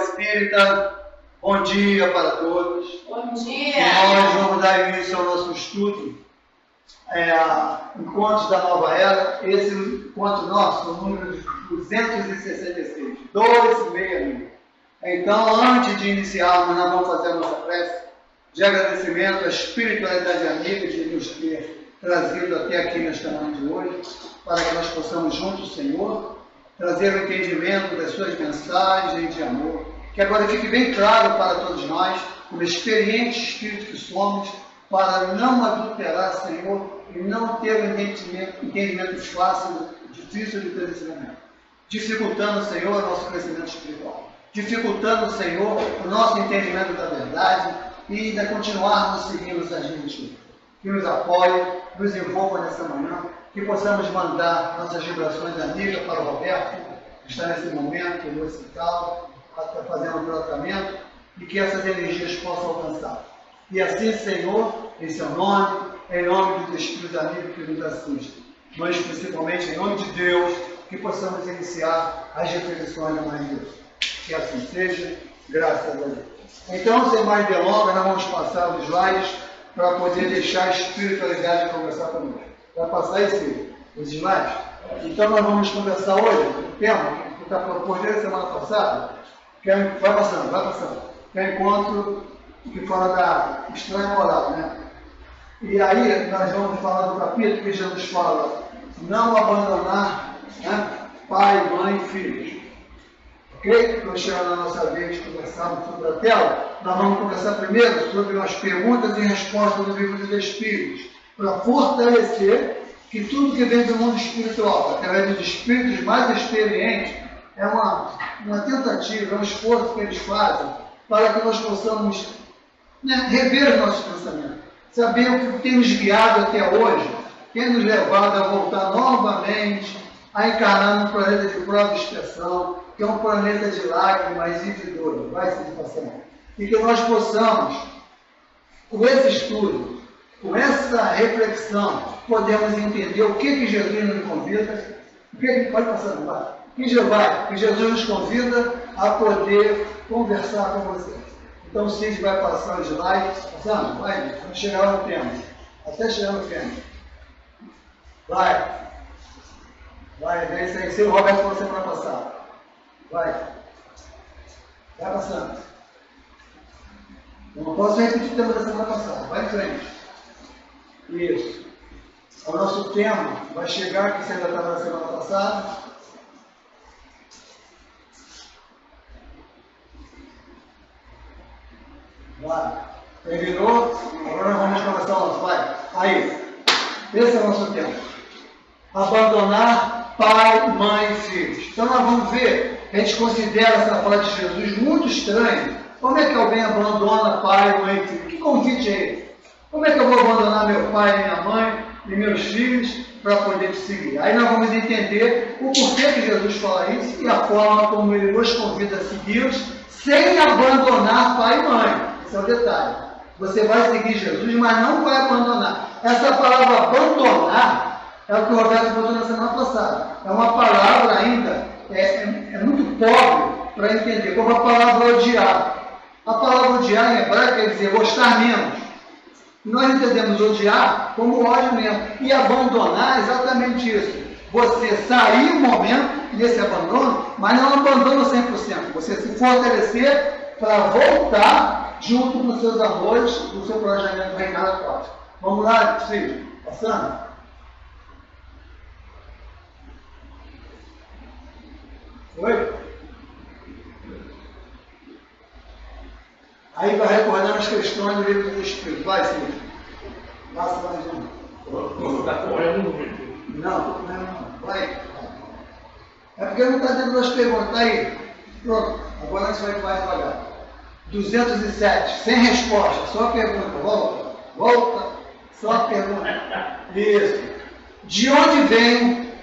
Espírita, bom dia para todos. Bom dia! Nós vamos dar início ao nosso estudo, Encontros da Nova Era. Esse encontro nosso, o número 266, 266. Então, antes de iniciarmos, nós vamos fazer a nossa prece de agradecimento à espiritualidade amiga de nos ter trazido até aqui nesta manhã de hoje, para que nós possamos juntos, Senhor, trazer o entendimento das suas mensagens de amor, que agora fique bem claro para todos nós, como experientes espíritos que somos, para não adulterar, Senhor, e não ter um entendimento fácil, difícil de crescimento, dificultando, Senhor, o nosso crescimento espiritual, dificultando, Senhor, o nosso entendimento da verdade e ainda continuarmos seguindo as gente que nos apoie, nos envolva nessa manhã, que possamos mandar nossas vibrações amigas para o Roberto, que está nesse momento no hospital, está fazendo o tratamento, e que essas energias possam alcançar. E assim, Senhor, em seu nome, em nome dos Espíritos amigos que nos assistem, mas principalmente em nome de Deus, que possamos iniciar as reflexões da manhã de Deus. Que assim seja, graças a Deus. Então, sem mais delongas, nós vamos passar os slides para poder deixar a espiritualidade conversar conosco. Vai passar os slides? Então nós vamos conversar hoje, o tema que está proposto desde a semana passada, que é, vai passando, que é o encontro que fala da estranha moral, né? E aí nós vamos falar do capítulo que Jesus fala, não abandonar, né, pai, mãe e filhos. Ok? Então chegando na nossa vez de conversarmos sobre a tela, nós vamos conversar primeiro sobre as perguntas e respostas do livro dos Espíritos, para fortalecer que tudo que vem do mundo espiritual, através dos espíritos mais experientes, é uma tentativa, é um esforço que eles fazem para que nós possamos, né, rever os nossos pensamentos, saber o que tem nos guiado até hoje, tem nos levado a voltar novamente a encarnar num planeta de prova e expiação, que é um planeta de lágrimas e de dor, vai se passando. E que nós possamos, com esse estudo, com essa reflexão, podemos entender o que Jesus nos convida, pode passar no bar, que Jesus nos convida a poder conversar com vocês. Então o Cid vai passar os slides, passando, vai, vamos chegar no tema, até chegar no tema. Vai, é isso aí, se o Roberto falou semana passada. Vai passando. Eu não posso repetir o tema da semana passada, vai em frente. Isso. O nosso tema vai chegar, que você ainda estava na semana passada. Vai. Terminou? Agora nós vamos começar o nosso. Vai. Aí. Esse é o nosso tema. Abandonar pai, mãe e filhos. Então nós vamos ver, a gente considera essa fala de Jesus muito estranha. Como é que alguém abandona pai, mãe e filhos? Que convite é esse? Como é que eu vou abandonar meu pai, minha mãe e meus filhos para poder te seguir? Aí nós vamos entender o porquê que Jesus fala isso e a forma como ele nos convida a segui-los sem abandonar pai e mãe. Esse é o detalhe. Você vai seguir Jesus, mas não vai abandonar. Essa palavra abandonar é o que o Roberto botou na semana passada. É uma palavra ainda, é muito pobre para entender, como a palavra odiar. A palavra odiar em hebraico quer dizer gostar menos. Nós entendemos odiar como ódio mesmo. E abandonar é exatamente isso. Você sair um momento desse abandono, mas não abandona 100%. Você se fortalecer para voltar junto com os seus amores, do seu planejamento reencarnatório. Vamos lá, filho. Passando. Oi? Aí vai recordando as questões do livro dos Espíritos. Vai, filho. Passa mais um. Está correndo muito. Não, vai. É porque não está dentro das perguntas. Aí, pronto. Agora a gente vai devagar. 207, sem resposta, só pergunta. Volta. Só pergunta. Isso. De onde vem?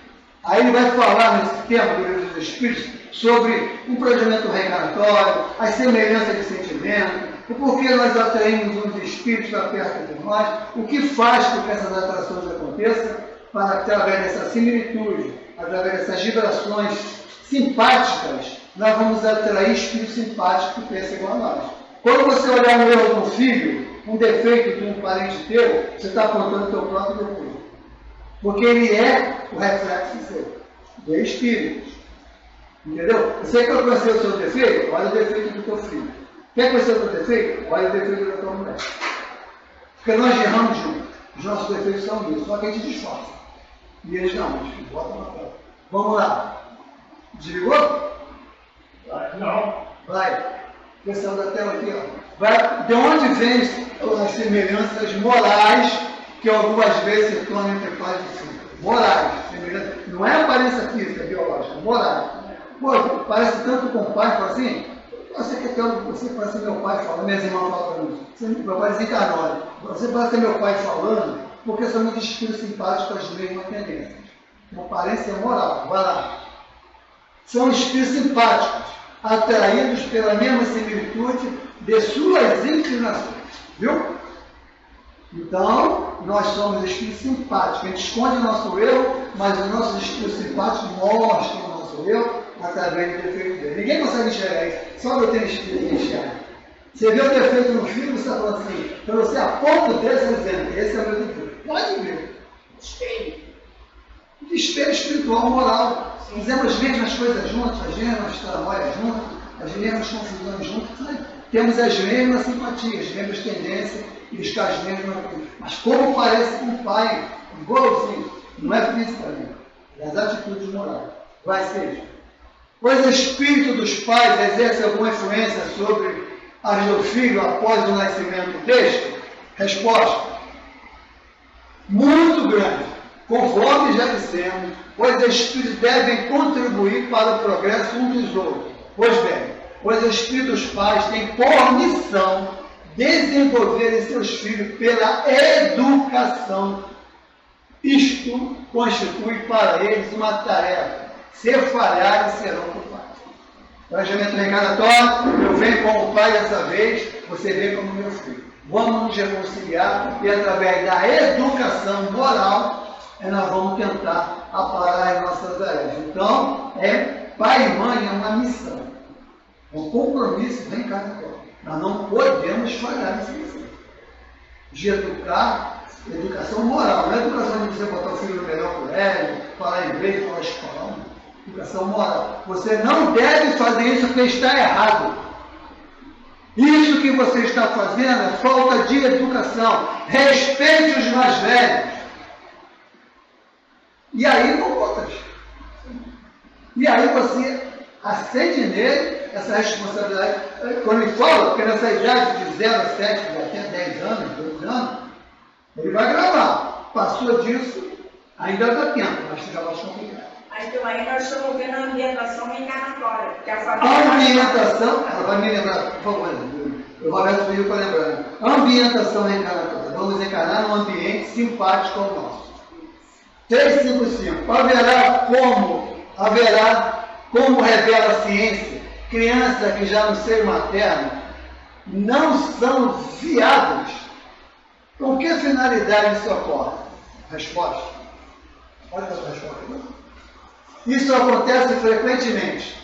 Aí ele vai falar nesse tema do livro dos Espíritos sobre o planejamento reencarnatório, as semelhanças de sentimento, o porquê nós atraímos uns espíritos para perto de nós, o que faz com que essas atrações aconteçam, para através dessa similitude, através dessas vibrações simpáticas nós vamos atrair espírito simpático que pensa igual a nós. Quando você olhar no erro do filho, um defeito de um parente teu, você está apontando o teu próprio defeito. Porque ele é o reflexo seu, do espírito. Entendeu? Você quer conhecer o seu defeito? Olha o defeito do teu filho. Quer conhecer o teu defeito? Olha o defeito da tua mulher. Porque nós erramos juntos. Os nossos defeitos são mesmos, só que a gente disfarça. E eles não, eles botam na tela. Vamos lá. Desligou? Vai, não. Vai. Questão da tela aqui, ó. Vai. De onde vêm as semelhanças morais que algumas vezes se tornam entre pais e filhos? Morais. Semelhanças. Não é aparência física, biológica, morais. Pô, parece tanto com o pai, fala assim, você parece meu pai falando, minhas irmãs falam para mim, meu pai desencarnou, você parece meu pai falando, porque são muito espíritos simpáticos com as mesmas tendências. Uma aparência moral, vai lá. São espíritos simpáticos, atraídos pela mesma similitude de suas inclinações. Viu? Então, nós somos espíritos simpáticos. A gente esconde o nosso eu, mas os nossos espíritos simpáticos mostram o nosso eu através do defeito dele. Ninguém consegue enxergar isso. Só eu tenho espírito que enxerga. Você vê o defeito no filho, você está falando assim, para você aponta o dedo, você está dizendo, esse é o meu defeito. Pode ver. Espelho. Espelho espiritual, moral. Fizemos as mesmas coisas juntos, as mesmas tramóias juntos, as mesmas confusões juntos, né? Temos as mesmas simpatias, as mesmas tendências e as mesmas coisas. Mas como parece com o pai, igualzinho, não é fisicamente, é as atitudes morais. Vai ser. Pois o espírito dos pais exerce alguma influência sobre a do filho após o nascimento deste? Resposta. Muito grande. Conforme já dissemos, pois os espíritos devem contribuir para o progresso um dos outros. Pois bem, pois os espíritos dos pais têm por missão desenvolverem seus filhos pela educação. Isto constitui para eles uma tarefa. Se falharem, serão culpados. Planejamento reencarnatório, eu venho como pai dessa vez, você vem como meu filho. Vamos nos reconciliar e através da educação moral, nós vamos tentar aparar as nossas areias. Então, pai e mãe é uma missão, é um compromisso reencarnatório. Nós não podemos falhar nessa missão. De educar, educação moral, não é educação de você botar o filho no melhor colégio, falar inglês, falar espanhol. Educação moral. Você não deve fazer isso porque está errado. Isso que você está fazendo é falta de educação. Respeite os mais velhos. E aí não outras. E aí você acende nele essa responsabilidade. Quando ele fala, porque nessa idade de 0 a 7, até 10 anos, 12 anos, ele vai gravar. Passou disso, ainda dá tempo, mas fica mais complicado. Mas então aí nós estamos vendo a ambientação reencarnatória. Que a A ambientação, ela vai me lembrar, por favor, o Roberto pediu para lembrar. Ambientação reencarnatória. Vamos encarnar num ambiente simpático ao nosso. 355. Haverá como revela a ciência, crianças que já no seio materno não são viadas. Com que finalidade isso ocorre? Resposta. Olha a resposta. Isso acontece frequentemente.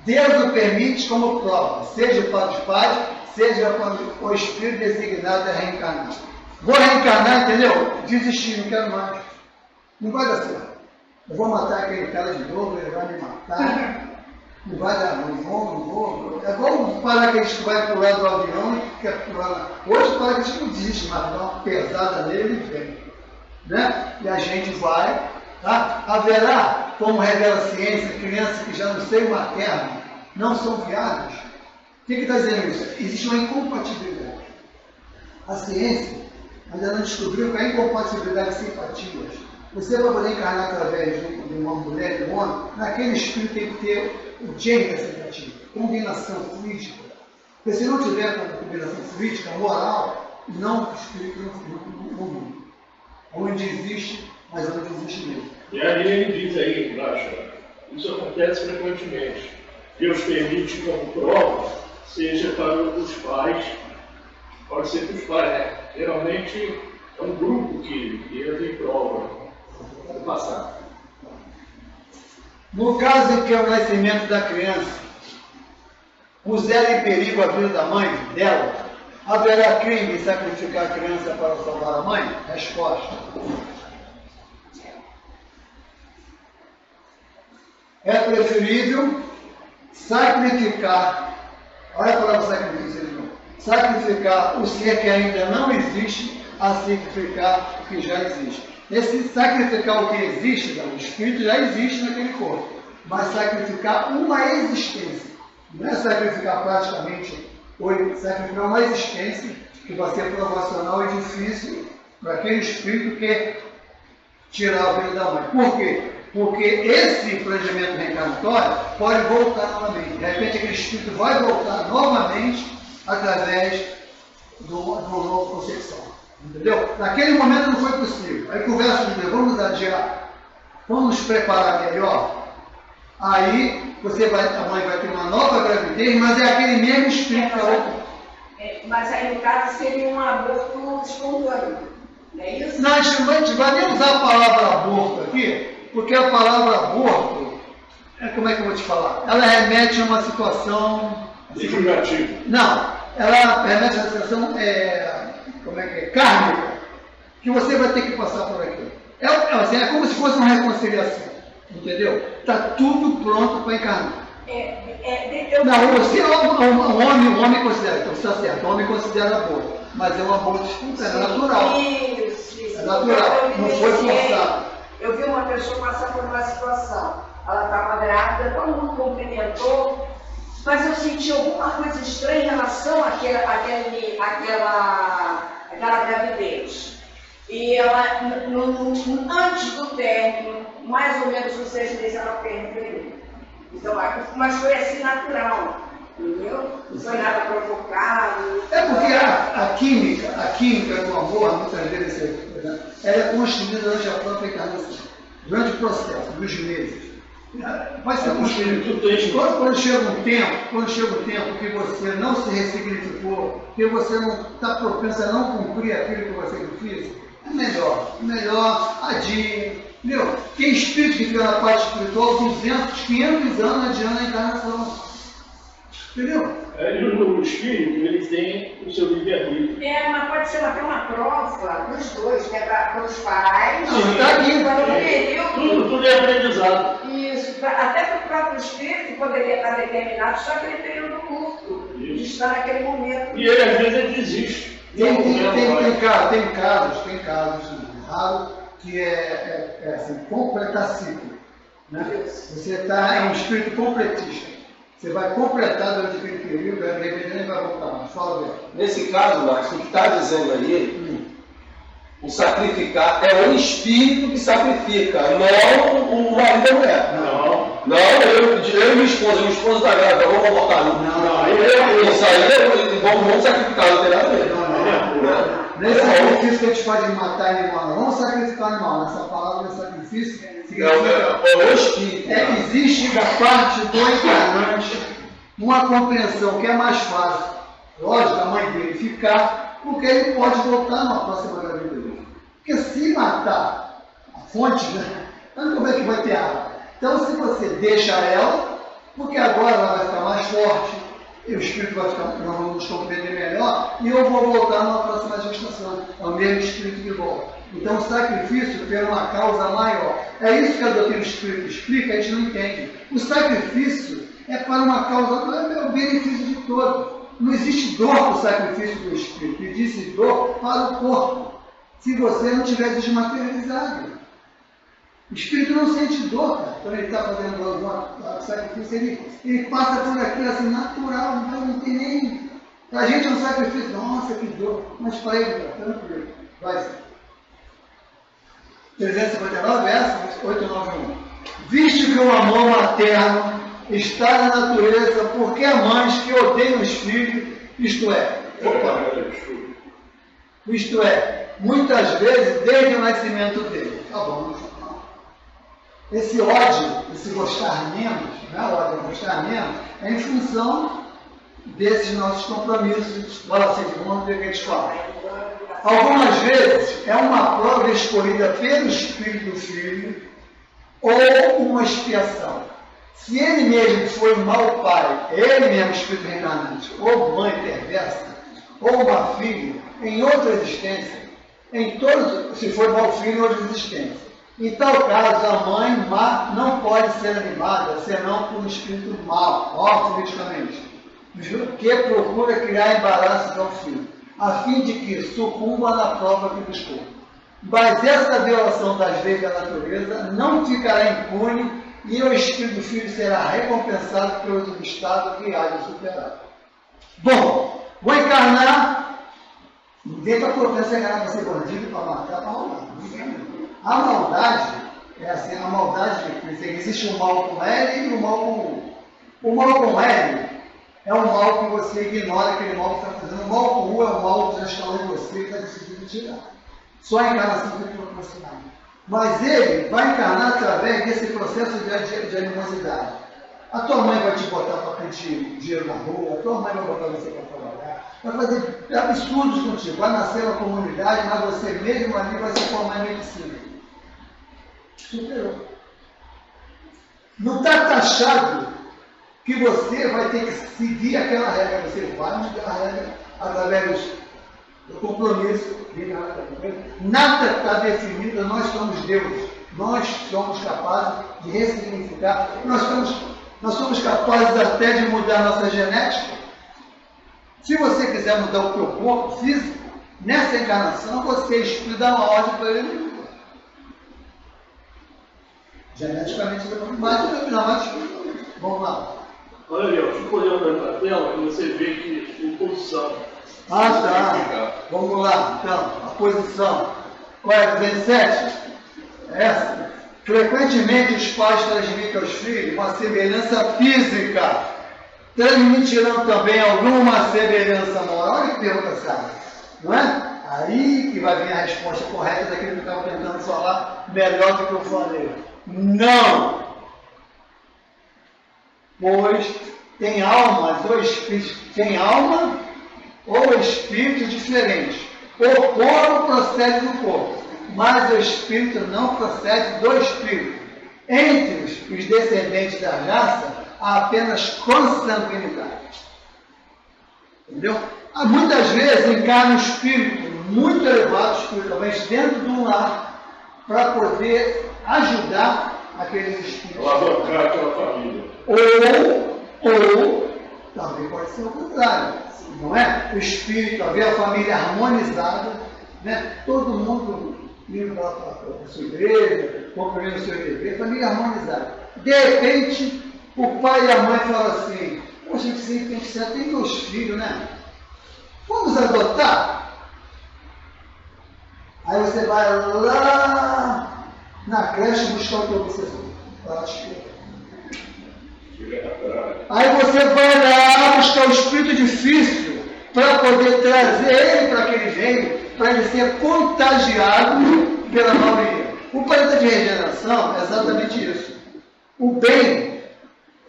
Deus o permite como prova, seja para os pais, seja para o espírito designado a reencarnar. Vou reencarnar, entendeu? Desistir, não quero mais. Não vai dar certo. Eu vou matar aquele cara de novo, ele vai me matar. Não vai dar, não vou. É bom parar aqueles que vai pular do avião e quer pular lá. Hoje para que não desiste, mas dá uma pesada nele e vem. Né? E a gente vai. Tá? Haverá, como revela a ciência, crianças que já no seio materno não são viadas. O que está dizendo isso? Existe uma incompatibilidade. A ciência ainda não descobriu que a incompatibilidade de simpatias. Você vai poder encarnar através de uma mulher e de um homem, naquele espírito tem que ter o gene da simpatia, combinação fluídica. Porque se não tiver combinação fluídica, moral, não, o espírito não muda. Onde existe, mas onde existe mesmo. E ali ele diz aí embaixo, isso acontece frequentemente. Deus permite como prova, seja para os pais, pode ser para os pais, né? Geralmente é um grupo que entra em prova no passado. No caso em que é o nascimento da criança puser em perigo a vida da mãe, dela, haverá crime em sacrificar a criança para salvar a mãe? Resposta. É preferível sacrificar, olha a palavra sacrifício, sacrificar o ser que ainda não existe a sacrificar o que já existe. Esse sacrificar o que existe, o espírito já existe naquele corpo, mas sacrificar uma existência. Não é sacrificar praticamente, sacrificar uma existência que vai ser provacional e difícil para aquele espírito que quer tirar a vida da mãe. Por quê? Porque esse procedimento reencarnatório pode voltar novamente. De repente aquele espírito vai voltar novamente através do novo concepção. Entendeu? Naquele momento não foi possível. Aí conversa de Deus, vamos adiar, vamos nos preparar melhor. Aí a mãe vai ter uma nova gravidez, mas é aquele mesmo espírito que a outra. Mas aí no caso seria um aborto espontâneo, não é isso? Não, a gente não vai nem usar a palavra aborto aqui, porque a palavra aborto, como é que eu vou te falar? Ela remete a uma situação... Divulgativa. Não, ela remete a uma situação kármica, que você vai ter que passar por aquilo. É como se fosse uma reconciliação. Entendeu? Está tudo pronto para encarnar. Não, você o homem considera, então está certo, o homem considera aborto, mas é um aborto espontâneo, é natural. Isso. É natural, não foi forçado. Eu vi uma pessoa passar por uma situação, ela estava grávida, todo mundo cumprimentou, mas eu senti alguma coisa estranha em relação àquela gravidez. E ela, antes do término, mais ou menos uns 6 meses, ela perdeu. Então, mas foi assim natural, entendeu? Não foi nada provocado. É porque a química do amor, muitas vezes, ela é construída durante a própria encarnação, durante o processo, dos meses. Vai ser construído. Quando chega um tempo que você não se ressignificou, que você não está propenso a não cumprir aquilo que você fez, é melhor, adia. Entendeu? Tem espírito que fica na parte espiritual 200, 500 anos adiando a encarnação. Entendeu? O espírito, ele tem o seu livre-arbítrio. Mas pode ser até uma prova dos dois, que é para os pais. Não, está aqui. Tudo é aprendizado. Isso, até para o próprio espírito, que poderia estar determinado só aquele período curto, de estar naquele momento. E ele, às vezes, ele desiste. Tem casos raros que é assim, completar ciclo. Né? Você é um espírito completista. Você vai completar durante aquele período, de repente nem vai voltar mais. Fala bem. Nesse caso, Marcos, o que está dizendo aí, o sacrificar é o espírito que sacrifica, não o marido e a mulher. Não, eu e minha esposa está grávida, vamos abortar. Isso aí vamos sacrificar, não tem nada a ver. Nesse sacrifício que a gente pode matar animal, não vamos sacrificar animal. Essa palavra sacrifício é o espírito. Existe da parte do encarnante uma compreensão que é mais fácil, lógico, a mãe dele ficar, porque ele pode voltar numa próxima gravidez. Porque se matar a fonte, então como é que vai ter água? Então se você deixa ela, porque agora ela vai ficar mais forte, e o espírito vai ficar, nós vamos nos compreender melhor, e eu vou voltar numa próxima gestação. É o mesmo espírito que volta. Então o sacrifício tem uma causa maior. É isso que a doutrina espírita explica, a gente não entende. O sacrifício é para uma causa maior, é o benefício de todos. Não existe dor para o sacrifício do espírito, existe dor para o corpo, se você não tiver desmaterializado. O espírito não sente dor, cara, quando ele está fazendo algum sacrifício, ele passa por aquilo assim, natural, não tem nem... Para a gente é um sacrifício, nossa, que dor, mas para ele, cara, tranquilo, vai ser. 359, verso 891. Visto que o amor materno está na natureza, porque há mães que odeiam os filhos, isto é, muitas vezes desde o nascimento dele. Tá bom. Esse ódio, esse gostar menos, não é ódio, é gostar menos, é em função desses nossos compromissos. Olha assim, vamos ver o que a gente fala. Algumas vezes é uma prova escolhida pelo Espírito do Filho ou uma expiação. Se ele mesmo foi um mau pai, ele mesmo, espírito reencarnante, ou mãe perversa, ou uma filha, em outra existência, se for mau filho, em outra existência. Em tal caso, a mãe má não pode ser animada, senão por um espírito mau, ortodoxamente, que procura criar embaraços ao filho, a fim de que sucumba na prova que buscou. Mas essa violação das leis da natureza não ficará impune e o espírito do filho será recompensado pelo obstáculo que há de superar. Bom, vou encarnar. Ninguém está colocando essa encarnar para ser bandido, para matar, para roubar. A maldade é assim, a maldade existe o mal com L e o mal com U. O mal com L é o mal que você ignora, aquele mal que está fazendo. O mal com U é o mal que já está em você que está decidindo tirar. Só a encarnação tem que proporcionar. Mas ele vai encarnar através desse processo de animosidade. A tua mãe vai te botar para pedir dinheiro na rua, a tua mãe vai botar você para trabalhar, vai fazer absurdos contigo, vai nascer uma comunidade, mas você mesmo ali vai se formar em medicina. Superou. Não está taxado que você vai ter que seguir aquela regra, você vai mudar a regra através do compromisso. Nada está definido, nós somos Deus, nós somos capazes de ressignificar, nós somos capazes até de mudar nossa genética. Se você quiser mudar o teu corpo físico, nessa encarnação você dá uma ordem para ele. Geneticamente, mas espiritualmente. Vamos lá. Olha, Léo, fico olhando na tela e você vê que o posição. Ah, tá. Vamos lá, então, a posição. Qual é a 17? Essa. Frequentemente os pais transmitem aos filhos uma semelhança física. Transmitirão também alguma semelhança moral? Olha que pergunta sábia, não é? Aí que vai vir a resposta correta daquele que estava tentando falar melhor do que eu falei. Não! Pois tem almas ou espíritos, tem alma ou espíritos diferentes. O corpo procede do corpo, mas o espírito não procede do espírito. Entre os descendentes da raça, há apenas consanguinidade. Entendeu? Muitas vezes encarna um espírito muito elevado espiritualmente dentro de um lar para poder ajudar aqueles espíritos. Alavancar aquela família. Ou também pode ser o contrário, não é? O espírito, a ver a família harmonizada, né? Todo mundo indo para a sua igreja, compreendendo o seu dever, família harmonizada. De repente, o pai e a mãe falam assim: poxa, você tem 2 filhos, né? Vamos adotar? Aí você vai lá na creche buscar o teu obsessor. Aí você vai lá buscar o espírito difícil para poder trazer ele para aquele meio, para ele ser contagiado pela maioria. O planeta de regeneração é exatamente isso. O bem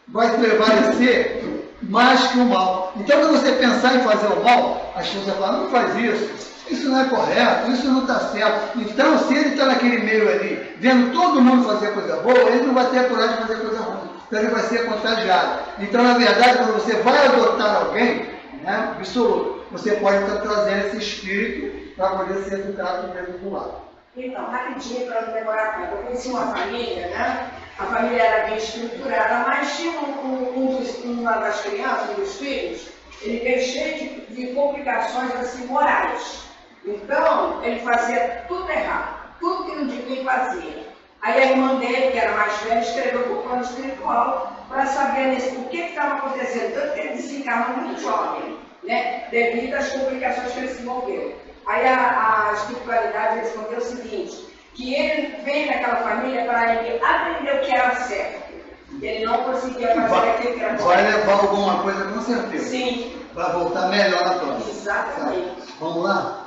vai prevalecer mais que o mal. Então, quando você pensar em fazer o mal, as pessoas falam: não faz isso não é correto, isso não está certo. Então, se ele está naquele meio ali, vendo todo mundo fazer coisa boa, ele não vai ter a coragem de fazer coisa ruim. Então, ele vai ser contagiado. Então, na verdade, quando você vai adotar alguém, né, absoluto, você pode estar trazendo esse espírito para poder ser educado no mesmo do lado. Então, rapidinho, para não demorar tanto. Eu conheci uma família, né? A família era bem estruturada, mas tinha uma das crianças, um dos filhos, ele veio cheio de complicações assim, morais. Então, ele fazia tudo errado, tudo que não devia fazia. Aí a irmã dele, que era mais velha, escreveu para o plano espiritual para saber o que estava acontecendo, tanto que ele desencarnou muito jovem, né? Devido às complicações que ele se envolveu. Aí a espiritualidade respondeu o seguinte: que ele veio daquela família para ele aprender o que era certo. Ele não conseguia fazer aquilo que era bom. Vai levar alguma coisa com certeza. Sim. Para voltar melhor na próxima. Exatamente. Vamos lá?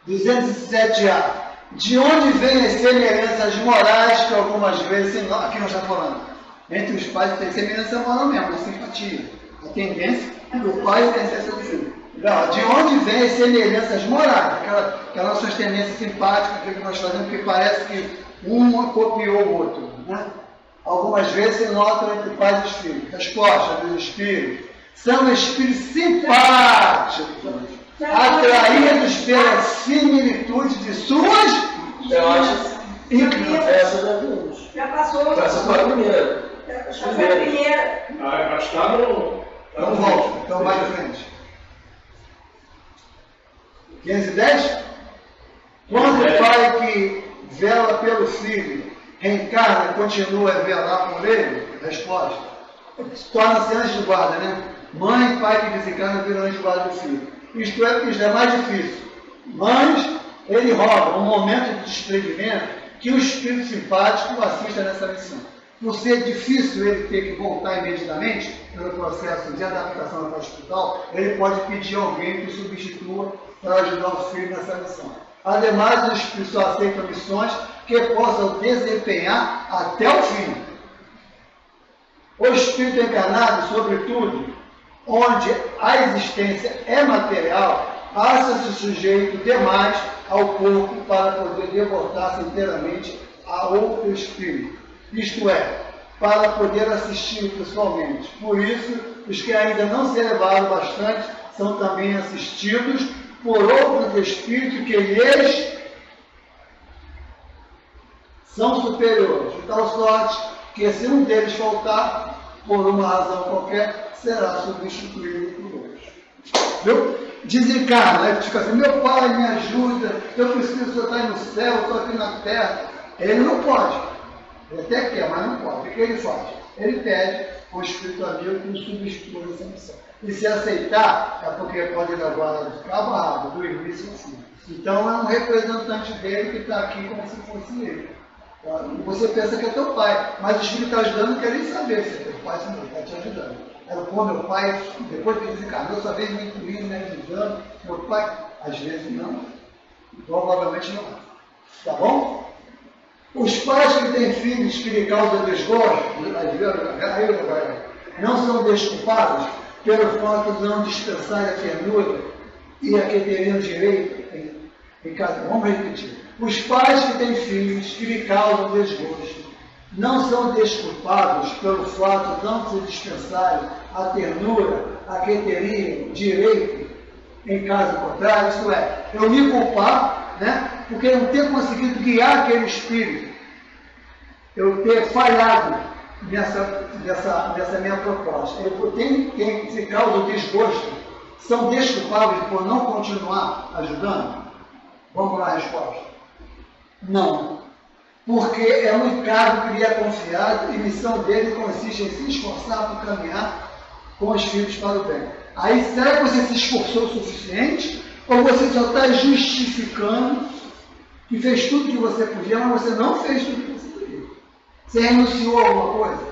207A. De onde vêm as semelhanças morais que algumas vezes, aqui nós estamos falando, entre os pais tem semelhança moral mesmo, a simpatia. A tendência do pai e a tendência do filho. De onde vêm as semelhanças morais, aquelas nossas tendências simpáticas, aquilo que nós fazemos, que parece que Um copiou o outro. Né? Algumas vezes se notam entre pais e filhos. Resposta dos espíritos. São espíritos simpáticos, atraídos pela similitude de suas. Eu acho essa já vimos. Já passou. Essa foi a primeira. Já foi a primeira. Mas está no. Então volta, então vai em frente. 510? Quando o pai que vela pelo filho reencarna e continua a velar por ele? Resposta. Torna-se anjo de guarda, né? Mãe e pai que desencarna viram anjo de guarda do filho. Isto é mais difícil. Mas ele roga um momento de desprendimento que o espírito simpático assista nessa missão. Por ser difícil ele ter que voltar imediatamente, pelo processo de adaptação ao hospital, ele pode pedir alguém que o substitua para ajudar o filho nessa missão. Ademais, os espíritos só aceitam missões que possam desempenhar até o fim. O espírito encarnado, sobretudo, onde a existência é material, acha-se sujeito demais ao corpo para poder devotar-se inteiramente a outro espírito. Isto é, para poder assistir pessoalmente. Por isso, os que ainda não se elevaram bastante são também assistidos por outros espíritos que lhes são superiores. De tal sorte que, se um deles faltar, por uma razão qualquer, será substituído por outros. Viu? Desencarna, né? Fica assim, meu pai, me ajuda, eu preciso, o senhor está aí no céu, eu estou aqui na terra. Ele não pode. Ele até quer, mas não pode. O que ele faz? Ele pede ao Espírito amigo que o substitua nessa missão. E se aceitar, é porque pode levar de cabo a rabo, do início ao fim. Então é um representante dele que está aqui como se fosse ele. Você pensa que é teu pai, mas o Espírito está ajudando, não quer nem saber se é teu pai, se não está te ajudando. Pô, meu pai, depois que ele desencarnou, só veio me incluindo, me ajudando. Meu pai, às vezes não. Provavelmente não. Tá bom? Os pais que têm filhos que lhe causam desgosto, não são desculpados pelo fato de não dispensar a ternura e a que teriam direito em casa. Vamos repetir. Os pais que têm filhos que lhe causam desgosto não são desculpados pelo fato de não se dispensarem a ternura a que teriam direito em caso contrário, isto é, eu me culpar, né, porque eu não ter conseguido guiar aquele espírito, eu ter falhado nessa minha proposta. Eu tenho que se causa desgosto, são desculpáveis por não continuar ajudando? Vamos lá a resposta. Não. Porque é um encargo que lhe é confiado e missão dele consiste em se esforçar por caminhar com os filhos para o bem. Aí, será que você se esforçou o suficiente? Ou você só está justificando que fez tudo que você podia, mas você não fez tudo que você podia? Você renunciou a alguma coisa?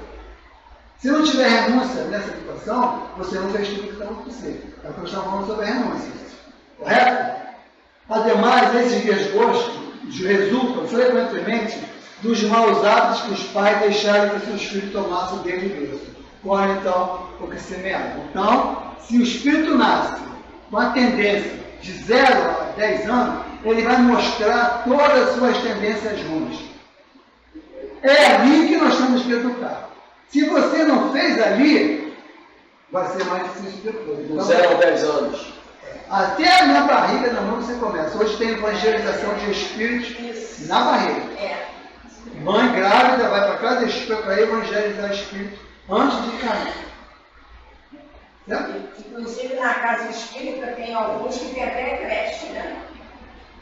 Se não tiver renúncia nessa situação, você não fez tudo que estava por você. É o que nós estamos falando sobre a renúncia. Correto? Ademais, esses desgostos resultam frequentemente dos maus hábitos que os pais deixaram que seus filhos tomassem desde berço. Qual então o que semearam? Então, se o espírito nasce com a tendência de 0 a 10 anos, ele vai mostrar todas as suas tendências ruins. É ali que nós temos que educar. Se você não fez ali, vai ser mais difícil depois. Então, 0 a 10 anos. Até na barriga da mãe você começa. Hoje tem evangelização de espíritos na barriga. Mãe grávida vai para cada espírito para evangelizar espíritos antes de cair. Inclusive na casa espírita tem alguns que têm até creche, né?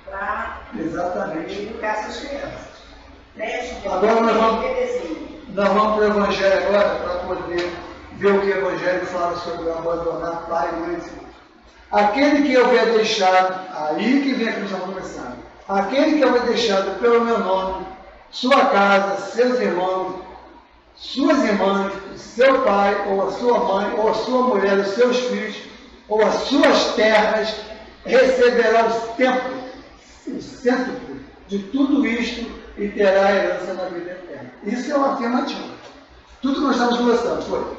Para educar essas crianças. Creche, agora nós vamos para o Evangelho agora para poder ver o que o Evangelho fala sobre abandonar pai e mãe. Aquele que houver deixado, aí que vem a questão começando, aquele que houver deixado pelo meu nome, sua casa, seus irmãos, suas irmãs, seu pai, ou a sua mãe, ou a sua mulher, os seus filhos, ou as suas terras, receberá o cêntuplo de tudo isto e terá a herança na vida eterna. Isso é uma afirmativa. Tudo que nós estamos conversando foi.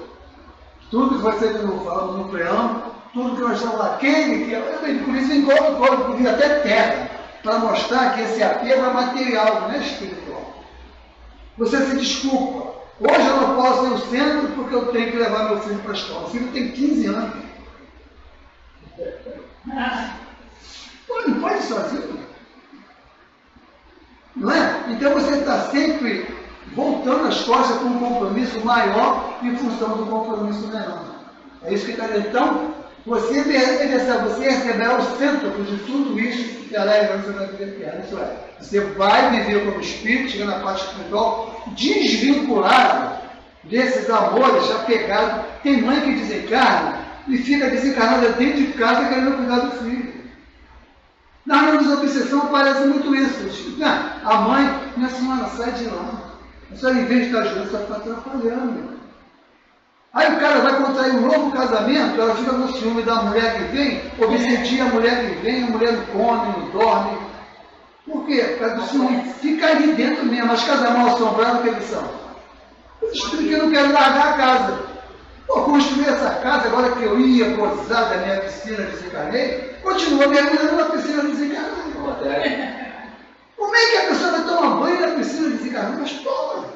Tudo que você falando no preâmbulo, tudo que nós estamos lá, aquele que é, por isso encontro até terra, para mostrar que esse apego é material, não é espiritual. Você se desculpa. Hoje eu não posso ir ao centro porque eu tenho que levar meu filho para a escola. O filho tem 15 anos. Pô, não pode ir sozinho. Não é? Então você está sempre voltando as costas com um compromisso maior em função do compromisso menor. É isso que está dizendo. Então, você receberá o centro de tudo isso que terá a herança da vida eterna. Isso é, você vai viver como espírito, chegando na parte espiritual, desvinculado desses amores apegados. Tem mãe que desencarna e fica desencarnada dentro de casa querendo cuidar do filho. Na minha obsessão aparece muito isso. A mãe, minha senhora, sai de lá. A senhora, em vez de estar ajudando, só está atrapalhando. Aí o cara vai contrair um novo casamento, ela fica no ciúme da mulher que vem, obsedia a mulher que vem, a mulher não come, não dorme. Por quê? Por causa do ciúme. Fica ali dentro mesmo, as casas mal assombradas que eles são. Os espíritos que não querem largar a casa. Pô, construir essa casa, agora que eu ia gozar da minha piscina, desencarnei, continua mergulhando na piscina desencarnada. Como é que a pessoa vai tomar banho na piscina desencarnada? Mas toma.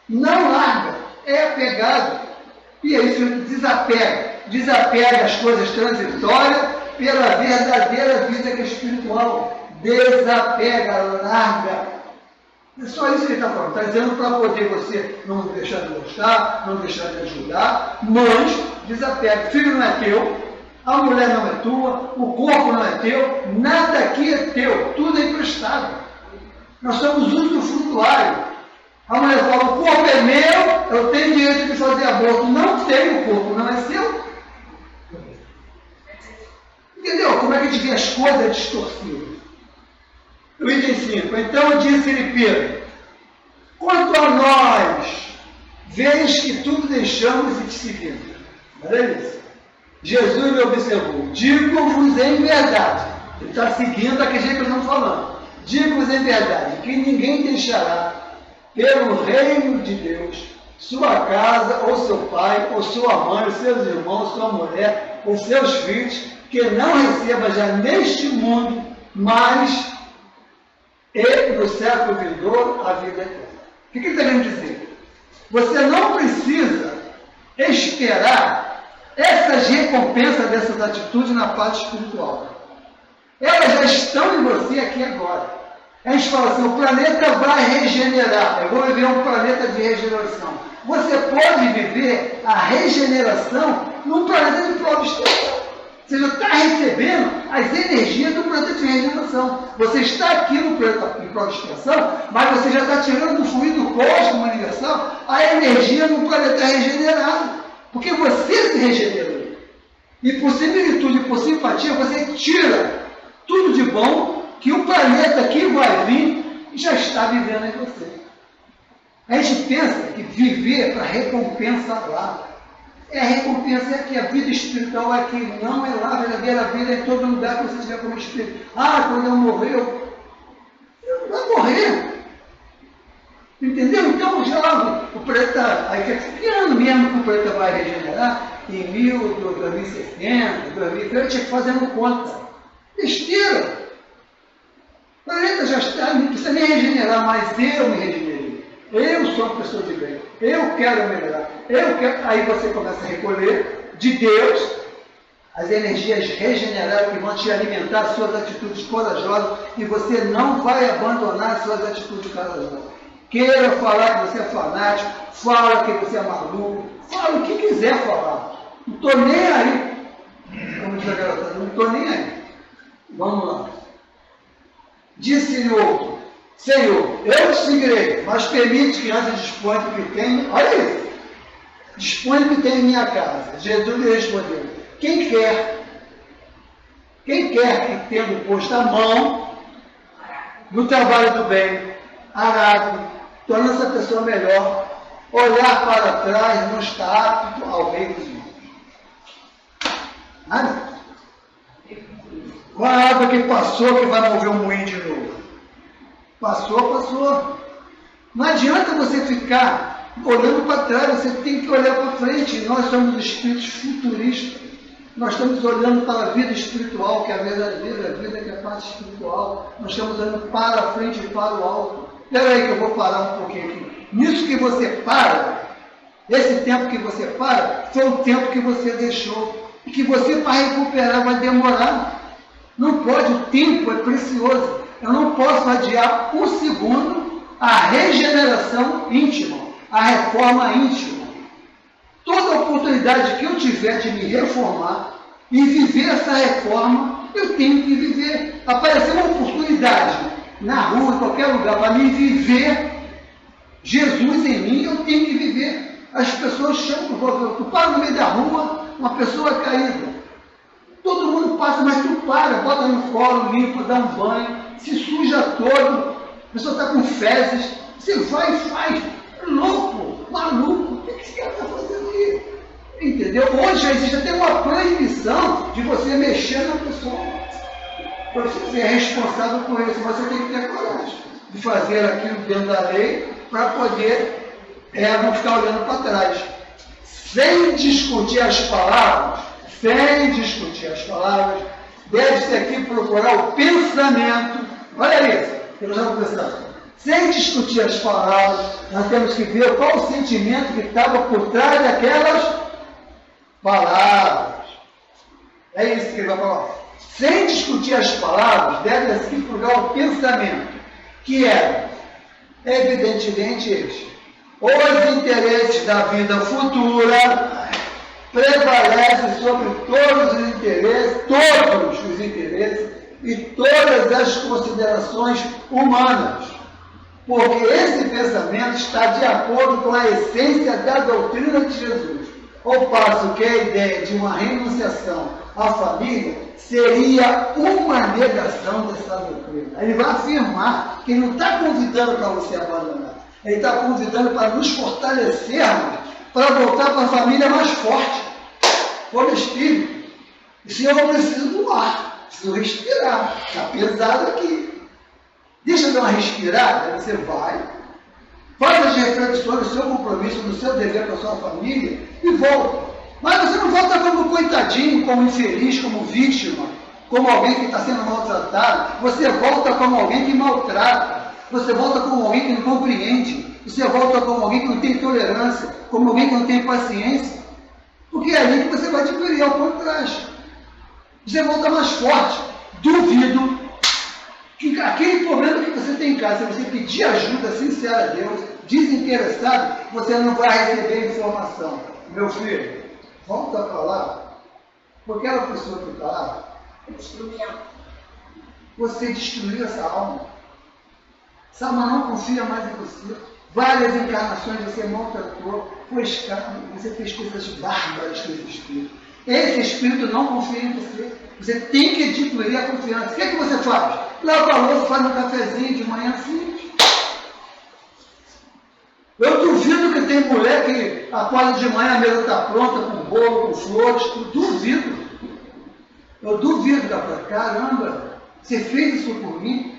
Não larga. É apegado. E é isso, desapega. Desapega as coisas transitórias pela verdadeira vida que é espiritual. Desapega, larga. É só isso que ele está falando. Está dizendo para poder você não deixar de gostar, não deixar de ajudar, mas desapega. O filho não é teu, a mulher não é tua, o corpo não é teu, nada aqui é teu, tudo é emprestado. Nós somos usufrutuários. A mulher fala, o corpo é meu, eu tenho direito de fazer aborto. Não tem, o corpo não é seu. Entendeu? Como é que a gente vê as coisas distorcidas? O item 5. Então disse-lhe Pedro, quanto a nós, vês que tudo deixamos e te seguimos. Olha isso. Jesus lhe observou, digo-vos em verdade. Ele está seguindo aquele jeito que nós estamos falando. Digo-vos em verdade, que ninguém deixará pelo reino de Deus sua casa, ou seu pai, ou sua mãe, os seus irmãos, sua mulher, os seus filhos, que não receba já neste mundo, mas e no século vindouro a vida eterna. O que ele está querendo dizer? Você não precisa esperar essas recompensas dessas atitudes na parte espiritual. Elas já estão em você aqui agora. A gente fala assim, o planeta vai regenerar. Eu vou viver um planeta de regeneração. Você pode viver a regeneração num planeta de prova exterior. Você já está recebendo as energias do planeta de regeneração. Você está aqui no planeta de prova expiação, mas você já está tirando do fluido cósmico universal a energia no planeta regenerado. Porque você se regenerou. E por similitude, por simpatia, você tira tudo de bom que o planeta que vai vir já está vivendo em você. A gente pensa que viver para recompensa lá. A recompensa é aqui, a vida espiritual é aqui, não é lá, a verdadeira vida é em todo lugar que você estiver como espírito. Quando eu morrer, eu vou morrer. Entendeu? Então, já o planeta, aí fica esperando mesmo que o planeta vai regenerar em 2070, 2030, eu tinha que fazendo conta. Besteira! O planeta já está, não precisa nem regenerar, mas eu me regenerei. Eu sou uma pessoa de bem. Eu quero melhorar. Eu quero. Aí você começa a recolher de Deus as energias regeneradas que vão te alimentar as suas atitudes corajosas e você não vai abandonar as suas atitudes corajosas. Queira falar que você é fanático, fala que você é maluco, fala o que quiser falar. Não estou nem aí. Como diz a garota, não estou nem aí. Vamos lá. Disse-lhe outro, Senhor, eu te seguirei, mas permite que antes disponha do que tem. Olha isso. Dispõe do que tem em minha casa. Jesus lhe respondeu, quem quer que tendo posto a mão no trabalho do bem, arado, torna essa pessoa melhor, olhar para trás não está apto ao reino de Deus. Nada. Qual a água que passou que vai mover o moinho de novo? Passou. Não adianta você ficar olhando para trás, você tem que olhar para frente. Nós somos espíritos futuristas. Nós estamos olhando para a vida espiritual, que é a verdadeira vida, que é a parte espiritual. Nós estamos olhando para a frente e para o alto. Espera aí que eu vou parar um pouquinho aqui. Nisso que você para, esse tempo que você para, foi o tempo que você deixou. E que você, para recuperar, vai demorar. Não pode, o tempo é precioso. Eu não posso adiar um segundo a regeneração íntima, a reforma íntima. Toda oportunidade que eu tiver de me reformar e viver essa reforma, eu tenho que viver. Apareceu uma oportunidade na rua, em qualquer lugar, para me viver Jesus em mim, eu tenho que viver. As pessoas chamam, tu para no meio da rua, uma pessoa caída. Todo mundo passa, mas tu para, bota no colo, limpa, dá um banho, se suja todo, a pessoa está com fezes, você vai e faz. Louco, maluco, o que esse cara está fazendo aí? Entendeu? Hoje existe até uma proibição de você mexer na pessoa. Você é responsável por isso, você tem que ter coragem de fazer aquilo dentro da lei para poder não ficar olhando para trás. Sem discutir as palavras, deve-se aqui procurar o pensamento. Olha isso, que nós estamos pensando. Sem discutir as palavras, nós temos que ver qual o sentimento que estava por trás daquelas palavras. É isso que ele vai falar. Sem discutir as palavras, deve-se aqui procurar o pensamento, que é, evidentemente, este. Os interesses da vida futura prevalecem sobre todos os interesses e todas as considerações humanas, porque esse pensamento está de acordo com a essência da doutrina de Jesus, ao passo que a ideia de uma renunciação à família seria uma negação dessa doutrina. Ele vai afirmar que ele não está convidando para você abandonar, ele está convidando para nos fortalecermos, para voltar para a família mais forte, como espírito. E se eu não preciso do ar, preciso respirar, está pesado aqui. Deixa eu dar uma respirada, aí você vai, faz as reflexões do seu compromisso, do seu dever com a sua família e volta. Mas você não volta como coitadinho, como infeliz, como vítima, como alguém que está sendo maltratado. Você volta como alguém que maltrata. Você volta como alguém que não compreende. Você volta como alguém que não tem tolerância, como alguém que não tem paciência. Porque é ali que você vai adquirir ao contraste. Você volta mais forte. Duvido que aquele problema que você tem em casa, se você pedir ajuda sincera a Deus, desinteressado, você não vai receber informação. Meu filho, volta para lá, porque aquela pessoa que está lá, você destruiu essa alma. Essa alma não confia mais em você. Várias encarnações você maltratou, foi escravo, você fez coisas bárbaras com esse espírito. Esse espírito não confia em você. Você tem que adquirir a confiança. O que é que você faz? Lava a louça, faz um cafezinho de manhã simples. Eu duvido que tem mulher que acorda de manhã, a mesa está pronta, com bolo, com flores. Eu duvido, caramba, você fez isso por mim?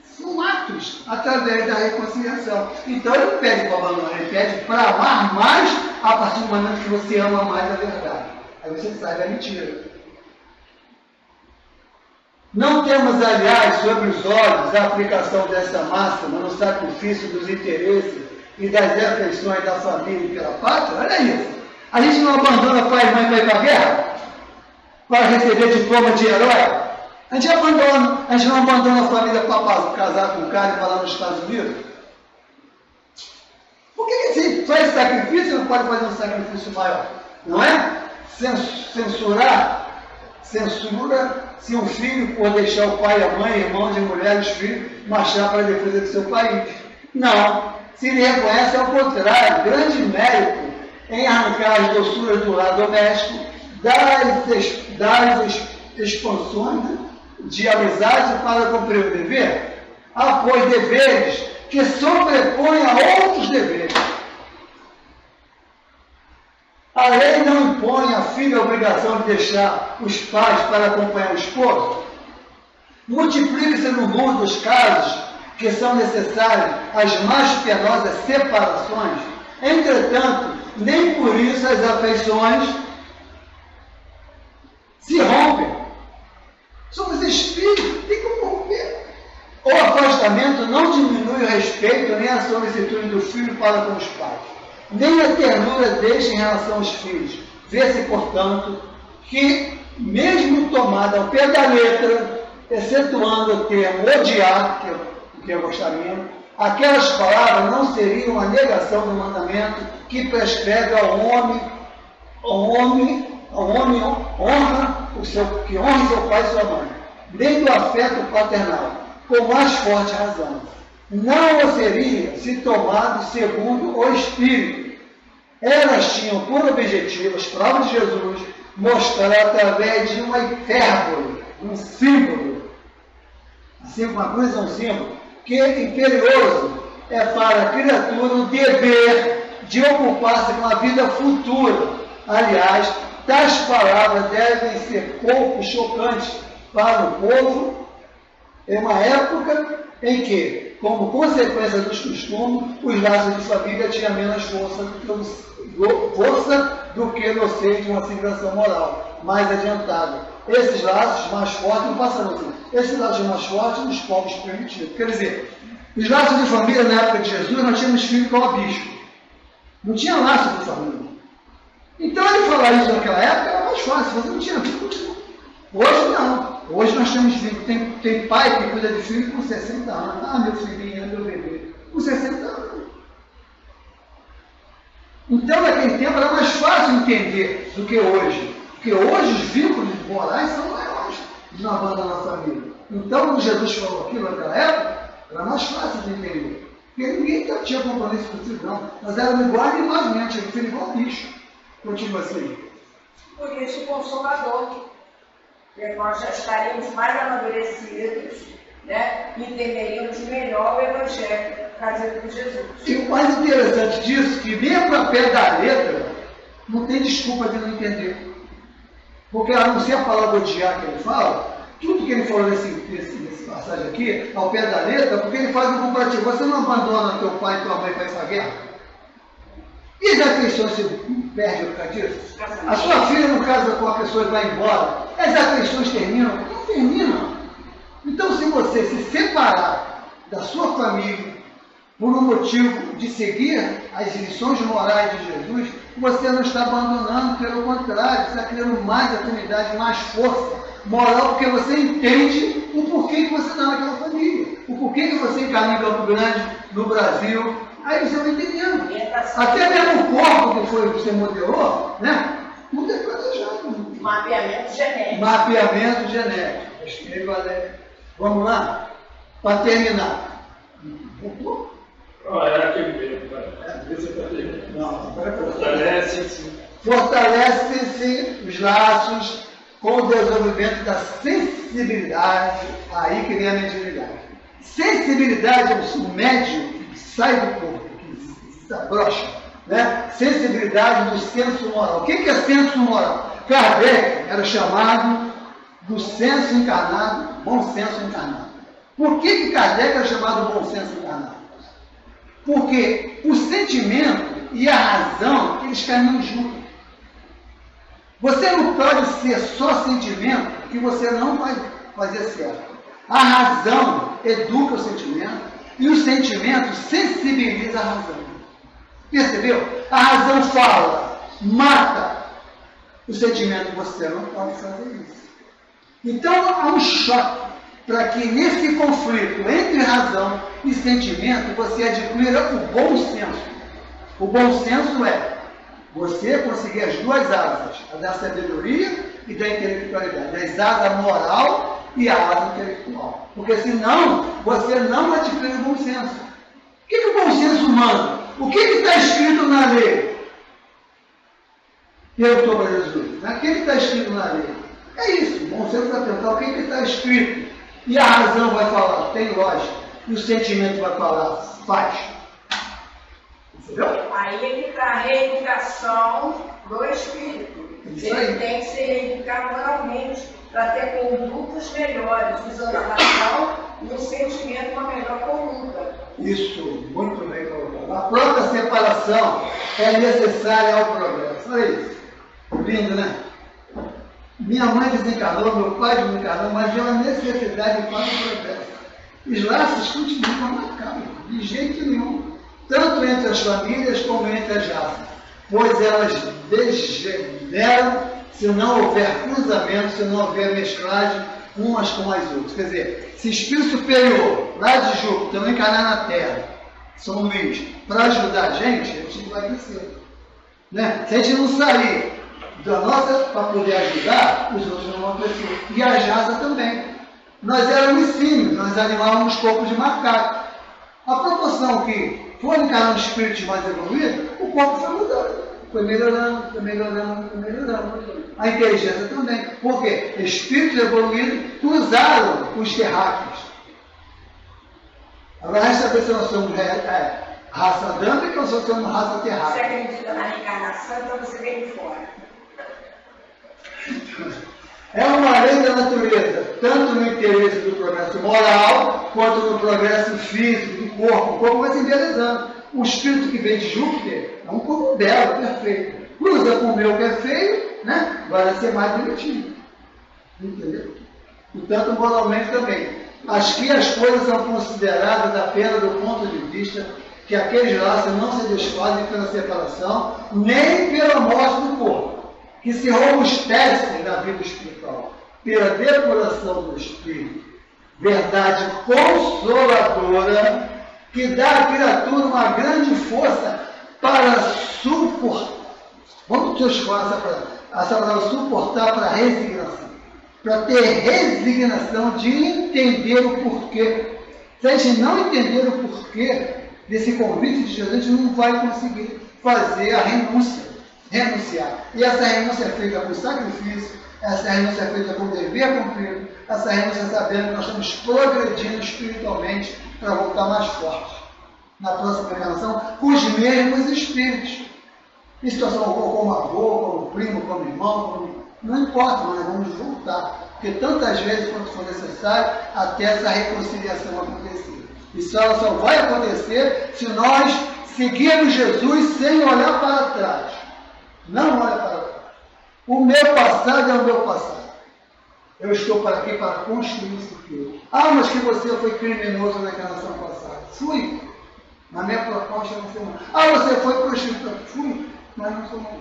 São atos através da reconciliação. Então ele não pede para abandonar, ele pede para amar mais a partir do momento que você ama mais a verdade. Aí você sai da mentira. Não temos, aliás, sobre os olhos a aplicação dessa máxima no sacrifício dos interesses e das afeições da família e pela pátria? Olha isso. A gente não abandona pai e mãe para ir para a guerra? Para receber diploma de herói? A gente não abandona a família para casar com o cara e para lá nos Estados Unidos? Por que você faz sacrifício e não pode fazer um sacrifício maior? Não é? Censura se um filho por deixar o pai, a mãe, irmãos e mulheres, filhos, marchar para a defesa do seu país. Não. Se ele reconhece, ao contrário, grande mérito em arrancar as doçuras do lar doméstico, das expansões de amizade para cumprir o dever, após deveres que sobrepõem a outros deveres. A lei não impõe à filha a obrigação de deixar os pais para acompanhar o esposo. Multiplica-se no mundo os casos que são necessários as mais penosas separações. Entretanto, nem por isso as afeições se rompem. Somos espíritos, tem como romper. O afastamento não diminui diminui o respeito nem a solicitude do filho para com os pais, nem a ternura deixa em relação aos filhos. Vê-se, portanto, que, mesmo tomada ao pé da letra, excetuando o termo odiar, que eu gostaria, aquelas palavras não seriam uma negação do mandamento que prescreve ao homem honra que honre seu pai e sua mãe, nem do afeto paternal, com mais forte razão. Não o seria se tomado segundo o Espírito. Elas tinham por objetivo, as palavras de Jesus, mostrar através de uma hipérbole, um símbolo, assim como uma coisa é um símbolo, que imperioso é para a criatura o dever de ocupar-se com a vida futura. Aliás, tais palavras devem ser pouco chocantes para o povo em uma época em que, como consequência dos costumes, os laços de família tinham menos força do que no seio de uma civilização moral mais adiantada. Esses laços mais fortes não passaram assim. Esses laços mais fortes nos povos primitivos. Quer dizer, os laços de família na época de Jesus, nós tínhamos filho igual a bicho. Não tinha laço de família. Então ele falar isso naquela época era mais fácil, você não tinha filho. Hoje não. Hoje nós temos filho. Tem pai que cuida de filho com 60 anos. Ah, meu filhinho, meu bebê. Com 60 anos. Então, naquele tempo era mais fácil entender do que hoje. Porque hoje os vínculos morais são maiores na banda da família. Então, quando Jesus falou aquilo naquela época, era mais fácil de entender. Porque ninguém tinha compromisso com o filho, não. Nós éramos igual a animais mesmo, tinha filho igual a bicho. Continua assim. Por isso, o Consolador, que nós já estaríamos mais amadurecidos, né? E entenderíamos melhor o Evangelho trazido por Jesus. E o mais interessante disso, que mesmo a pé da letra, não tem desculpa de não entender. Porque, a não ser a palavra odiar que ele fala, tudo que ele falou nesse passagem aqui, ao pé da letra, porque ele faz um comparativo. Você não abandona teu pai e tua mãe para essa guerra? E as afeições se perde por causa disso? A sua filha não casa com a pessoa que vai embora. As afeições terminam? Não terminam. Então, se você se separar da sua família por um motivo de seguir as lições morais de Jesus, você não está abandonando, pelo contrário, você está criando mais afinidade, mais força moral, porque você entende o porquê que você está naquela família, o porquê que você encarna em Campo Grande, no Brasil. Aí você vai entendendo. Até mesmo o corpo que você modelou, né? Tudo é planejado. Mapeamento genético. Mapeamento genético. Vamos lá? Para terminar. Era aquele mesmo, cara. Esse é para terminar. Não, Fortalece-se os laços com o desenvolvimento da sensibilidade, aí que vem a mediunidade. Sensibilidade é o médium que sai do corpo, que se abrocha, né? Sensibilidade do senso moral. O que é senso moral? Kardec era chamado do senso encarnado, bom senso encarnado. Por que Kardec era chamado bom senso encarnado? Porque o sentimento e a razão, eles caminham juntos. Você não pode ser só sentimento que você não vai fazer certo. A razão educa o sentimento e o sentimento sensibiliza a razão. Percebeu? A razão fala, mata. O sentimento, você não pode fazer isso. Então há um choque para que nesse conflito entre razão e sentimento você adquira o bom senso. O bom senso é você conseguir as duas asas, a da sabedoria e da intelectualidade, as asas moral e a asa intelectual. Porque senão você não adquire o bom senso. O que o bom senso manda? O que está escrito na lei? Perguntou para Jesus. O que está escrito na lei? É isso. O bom senso vai perguntar o que está escrito. E a razão vai falar, tem lógica. E o sentimento vai falar, faz. Entendeu? Aí é que está a reeducação do espírito. Ele tem que ser reeducado moralmente para ter condutas melhores, usando a razão e o sentimento uma melhor conduta. Isso, muito bem colocado. A própria separação é necessária ao progresso. Olha isso. Lindo, né? Minha mãe desencarnou, meu pai desencarnou, mas é uma necessidade para o progresso. Os laços continuam marcados. De jeito nenhum. Tanto entre as famílias como entre as raças. Pois elas degeneram se não houver cruzamento, se não houver mesclagem umas com as outras. Quer dizer, se espírito superior, lá de Júpiter, não encarnar na Terra, São Luís, para ajudar a gente vai crescer. Né? Se a gente não sair da nossa para poder ajudar, os outros não vão crescer. E as raças também. Nós éramos símios, nós animávamos corpos de macaco. A proporção que foi encarnando espíritos mais evoluídos, o corpo foi mudando. Foi melhorando, foi melhorando, foi melhorando. A inteligência também. Por quê? Espíritos evoluídos cruzaram os terráqueos. Agora, resta saber se nós somos raça adâmica ou se nós somos raça Você terráquea. acredita na reencarnação, então você vem de fora. É uma lei da natureza, tanto no interesse do progresso moral, quanto no progresso físico do corpo. O corpo vai se embelezando. O espírito que vem de Júpiter é um corpo belo, perfeito. Cruza com o meu que é feio, né? Vai ser mais bonitinho. Entendeu? Portanto, moralmente também. Aqui as coisas são consideradas apenas do ponto de vista que aqueles laços não se desfazem pela separação, nem pela morte do corpo, que se robustecem na vida espiritual, pela depuração do espírito. Verdade consoladora que dá à criatura uma grande força para suportar. Vamos transformar essa palavra suportar para resignação. Para ter resignação de entender o porquê. Se a gente não entender o porquê desse convite de Jesus, a gente não vai conseguir fazer a renúncia. Renunciar. E essa renúncia é feita com sacrifício, essa renúncia é feita com dever cumprido, essa renúncia sabendo que nós estamos progredindo espiritualmente para voltar mais fortes na próxima encarnação com os mesmos espíritos. Em situação como avô, como primo, como irmão, não importa, mas nós vamos voltar. Porque tantas vezes quanto for necessário até essa reconciliação acontecer. E ela só vai acontecer se nós seguirmos Jesus sem olhar para trás. Não olha para trás. O meu passado é o meu passado. Eu estou para aqui para construir isso aqui. Ah, mas que você foi criminoso na encarnação passada. Fui. Na minha proposta não foi. Ah, você foi prostituta. Fui. Mas não sou mais.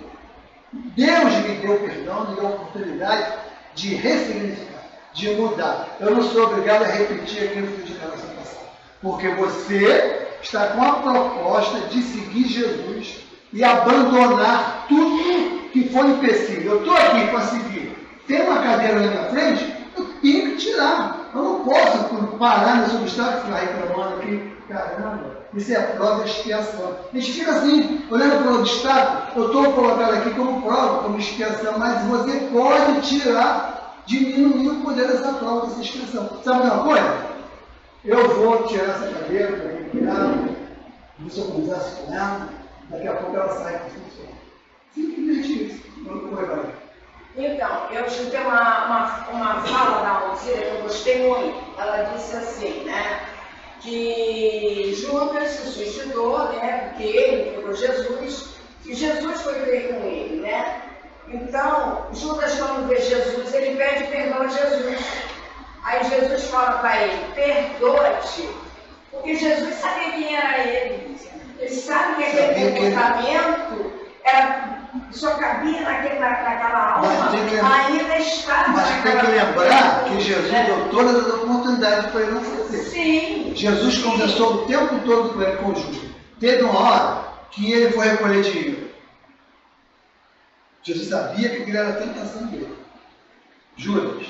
Deus me deu perdão, me deu a oportunidade de ressignificar, de mudar. Eu não sou obrigado a repetir aquilo que eu fiz na encarnação passada. Porque você está com a proposta de seguir Jesus e abandonar tudo que foi empecilho. Eu estou aqui para seguir. Tem uma cadeira na minha frente, eu tenho que tirar. Eu não posso parar nesse obstáculo e ficar reclamando aqui. Caramba, isso é prova de expiação. A gente fica assim, olhando para o obstáculo, eu estou colocado aqui como prova, como expiação, mas você pode tirar, diminuir o poder dessa prova, dessa expiação. Sabe uma coisa? Eu vou tirar essa cadeira para respirar, se eu converso com ela, daqui a pouco ela sai para funcionar. Simplesmente isso. Não foi, vai. Então, eu escutei uma fala da Alzira que eu gostei muito. Ela disse assim, né? Que Judas se suicidou, né? Porque ele pegou Jesus e Jesus foi ter com ele, né? Então, Judas, quando vê Jesus, ele pede perdão a Jesus. Aí Jesus fala para ele, perdoa-te, porque Jesus sabia quem era ele. Ele sabe que aquele comportamento só cabia naquela alma, ainda estava. Mas tem que lembrar que Jesus deu todas as oportunidades para ele não fazer. Sim. Jesus conversou o tempo todo com ele, com Judas. Teve uma hora que ele foi recolher dinheiro. Jesus sabia que aquilo era a tentação dele. Judas,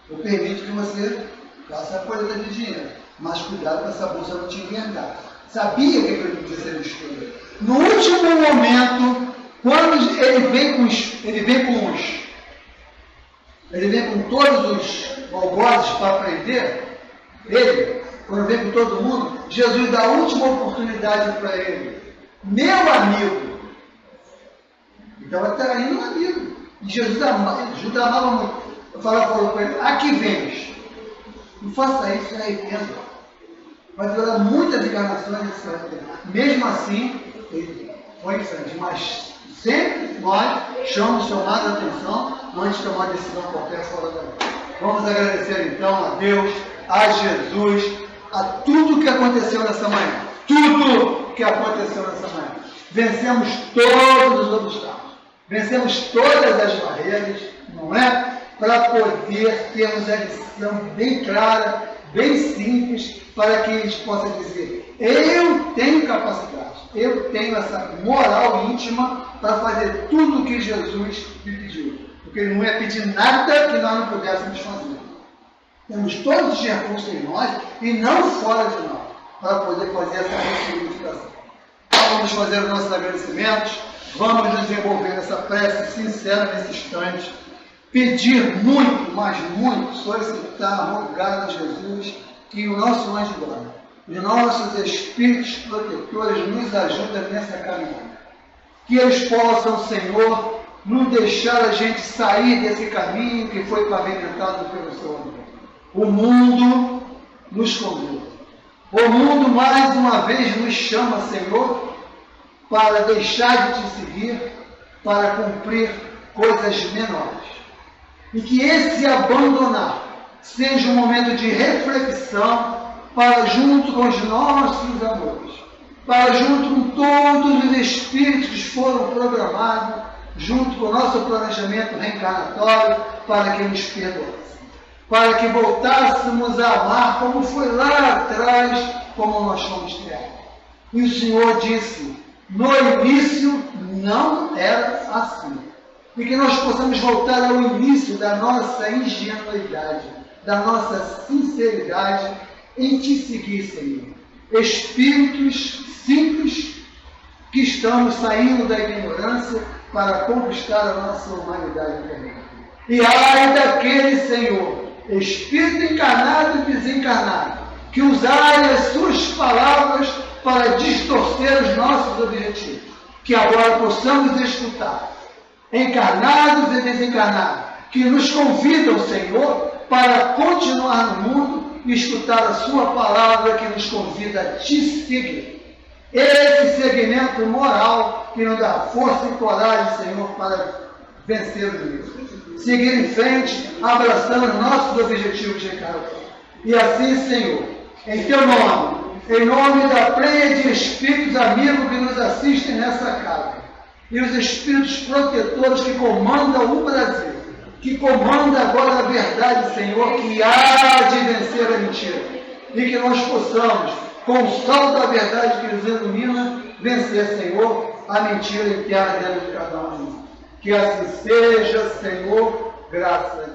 eu permito que você faça a colheita de dinheiro, mas cuidado para essa bolsa não te envergar. Sabia que ele podia ser escolhido. No último momento, quando ele vem com todos os algozes para prender, quando vem com todo mundo, Jesus dá a última oportunidade para ele. Meu amigo. Então ele está indo um amigo. E Jesus amava muito. Eu falava para ele, aqui vens. Não faça isso, se arrependa. Vai durar muitas encarnações nesse arrependimento. Mesmo assim, ele foi em frente. Mas sempre nós chamamos chamada atenção antes de tomar decisão qualquer fora da lei. Vamos agradecer então a Deus, a Jesus, a tudo que aconteceu nessa manhã. Tudo que aconteceu nessa manhã. Vencemos todos os obstáculos. Vencemos todas as barreiras, não é? Para poder termos a lição bem clara, bem simples, para que a gente possa dizer: eu tenho capacidade, eu tenho essa moral íntima para fazer tudo o que Jesus me pediu. Porque Ele não ia pedir nada que nós não pudéssemos fazer. Temos todos os recursos em nós e não fora de nós, para poder fazer essa ressignificação. Então vamos fazer os nossos agradecimentos, vamos nos envolver nessa prece sincera nesse instante, pedir muito, mas muito, solicitar, rogar a Jesus que o nosso anjo de guarda, os nossos espíritos protetores nos ajudem nessa caminhada. Que eles possam, Senhor, não deixar a gente sair desse caminho que foi pavimentado pelo Senhor. O mundo nos conduz. O mundo mais uma vez nos chama, Senhor, para deixar de te seguir, para cumprir coisas menores. E que esse abandonar seja um momento de reflexão para junto com os nossos amores, para junto com todos os espíritos que foram programados, junto com o nosso planejamento reencarnatório, para que nos perdoasse, para que voltássemos a amar como foi lá atrás, como nós fomos criados. E o Senhor disse: no início não era assim. E que nós possamos voltar ao início da nossa ingenuidade, da nossa sinceridade em te seguir, Senhor. Espíritos simples que estamos saindo da ignorância para conquistar a nossa humanidade também. E ai daquele, Senhor, espírito encarnado e desencarnado, que usai as suas palavras para distorcer os nossos objetivos, que agora possamos escutar, encarnados e desencarnados, que nos convidam, Senhor, para continuar no mundo e escutar a sua palavra que nos convida a te seguir. Esse segmento moral que nos dá força e coragem, Senhor, para vencer o inimigo. Seguir em frente, abraçando nossos objetivos de cada. E assim, Senhor, em teu nome, em nome da pleia de espíritos amigos que nos assistem nessa casa, e os espíritos protetores que comandam o Brasil, que comanda agora a verdade, Senhor, que há de vencer a mentira, e que nós possamos, com o sol da verdade que nos ilumina, vencer, Senhor, a mentira interna dentro de cada um. Que assim seja, Senhor, graças